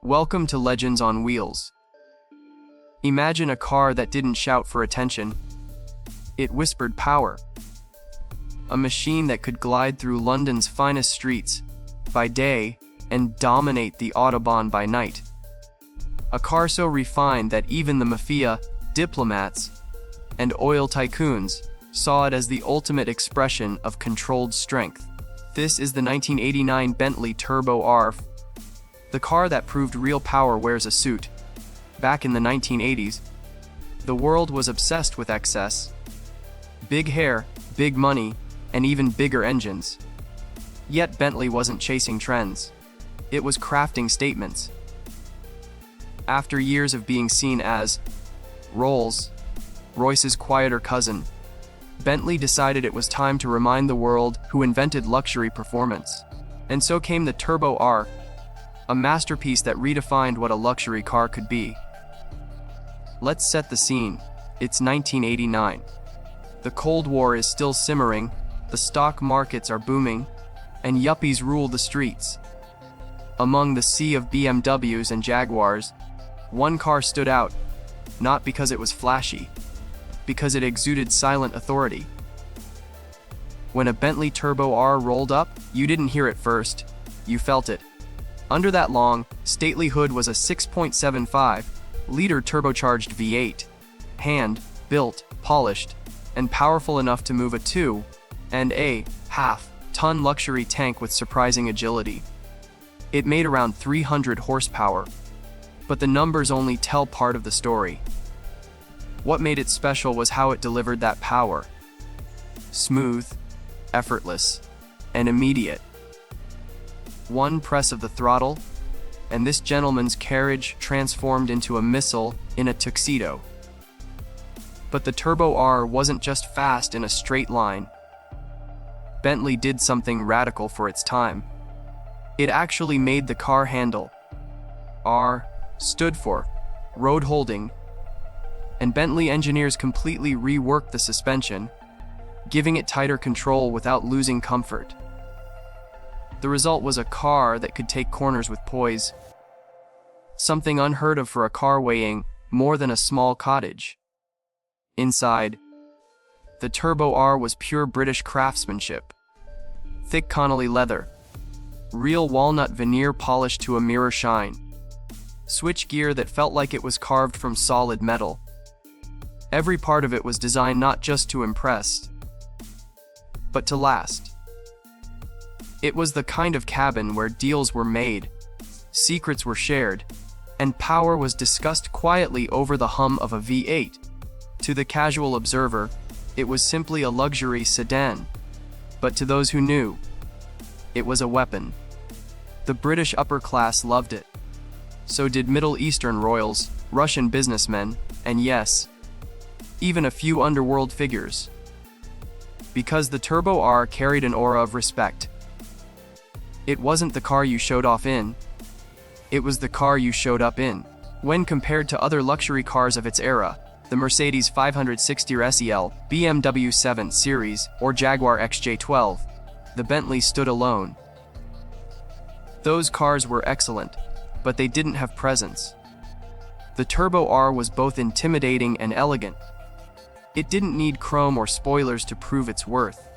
Welcome to Legends on Wheels. Imagine a car that didn't shout for attention. It whispered power. A machine that could glide through London's finest streets by day and dominate the Autobahn by night. A car so refined that even the Mafia, diplomats, and oil tycoons saw it as the ultimate expression of controlled strength. This is the 1989 Bentley Turbo R, the car that proved real power wears a suit. Back in the 1980s, the world was obsessed with excess. Big hair, big money, and even bigger engines. Yet Bentley wasn't chasing trends. It was crafting statements. After years of being seen as Rolls-Royce's quieter cousin, Bentley decided it was time to remind the world who invented luxury performance. And so came the Turbo R, a masterpiece that redefined what a luxury car could be. Let's set the scene. It's 1989. The Cold War is still simmering, the stock markets are booming, and yuppies rule the streets. Among the sea of BMWs and Jaguars, one car stood out, not because it was flashy, because it exuded silent authority. When a Bentley Turbo R rolled up, you didn't hear it first, you felt it. Under that long, stately hood was a 6.75-liter turbocharged V8, hand-built, polished, and powerful enough to move a 2.5-ton luxury tank with surprising agility. It made around 300 horsepower, but the numbers only tell part of the story. What made it special was how it delivered that power. Smooth, effortless, and immediate. One press of the throttle, and this gentleman's carriage transformed into a missile in a tuxedo. But the Turbo R wasn't just fast in a straight line. Bentley did something radical for its time. It actually made the car handle. R stood for road holding, and Bentley engineers completely reworked the suspension, giving it tighter control without losing comfort. The result was a car that could take corners with poise, something unheard of for a car weighing more than a small cottage. Inside, the Turbo R was pure British craftsmanship. Thick Connolly leather, real walnut veneer polished to a mirror shine, switchgear that felt like it was carved from solid metal. Every part of it was designed not just to impress, but to last. It was the kind of cabin where deals were made, secrets were shared, and power was discussed quietly over the hum of a V8. To the casual observer, it was simply a luxury sedan. But to those who knew, it was a weapon. The British upper class loved it. So did Middle Eastern royals, Russian businessmen, and yes, even a few underworld figures. Because the Turbo R carried an aura of respect. It wasn't the car you showed off in. It was the car you showed up in. When compared to other luxury cars of its era, the Mercedes 560 SEL, BMW 7 Series, or Jaguar XJ12, the Bentley stood alone. Those cars were excellent, but they didn't have presence. The Turbo R was both intimidating and elegant. It didn't need chrome or spoilers to prove its worth.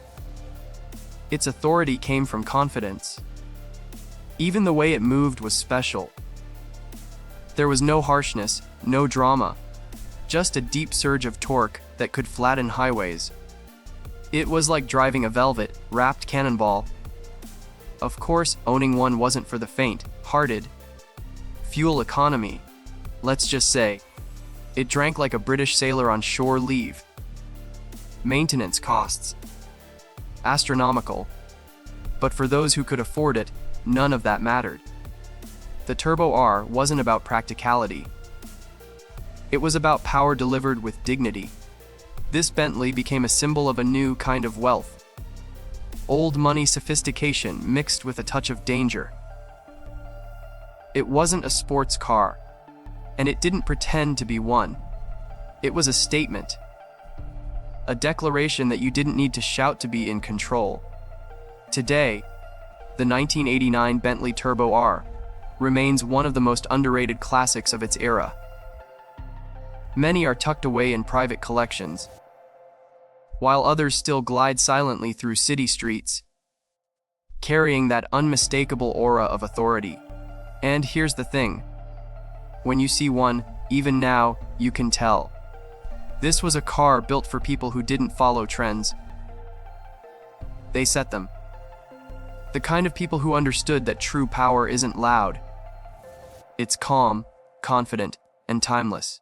Its authority came from confidence. Even the way it moved was special. There was no harshness, no drama, just a deep surge of torque that could flatten highways. It was like driving a velvet-wrapped cannonball. Of course, owning one wasn't for the faint-hearted. Fuel economy, let's just say. It drank like a British sailor on shore leave. Maintenance costs, astronomical. But for those who could afford it, none of that mattered. The Turbo R wasn't about practicality. It was about power delivered with dignity. This Bentley became a symbol of a new kind of wealth. Old money sophistication mixed with a touch of danger. It wasn't a sports car, and it didn't pretend to be one. It was a statement. A declaration that you didn't need to shout to be in control. Today, the 1989 Bentley Turbo R remains one of the most underrated classics of its era. Many are tucked away in private collections, while others still glide silently through city streets, carrying that unmistakable aura of authority. And here's the thing. When you see one, even now, you can tell. This was a car built for people who didn't follow trends. They set them. The kind of people who understood that true power isn't loud. It's calm, confident, and timeless.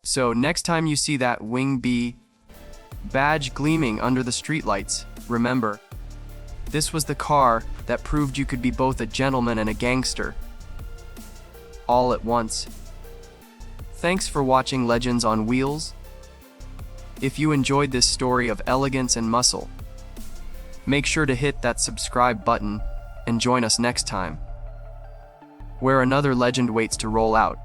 So next time you see that Wing B badge gleaming under the streetlights, remember, this was the car that proved you could be both a gentleman and a gangster, all at once. Thanks for watching Legends on Wheels. If you enjoyed this story of elegance and muscle, make sure to hit that subscribe button and join us next time, where another legend waits to roll out.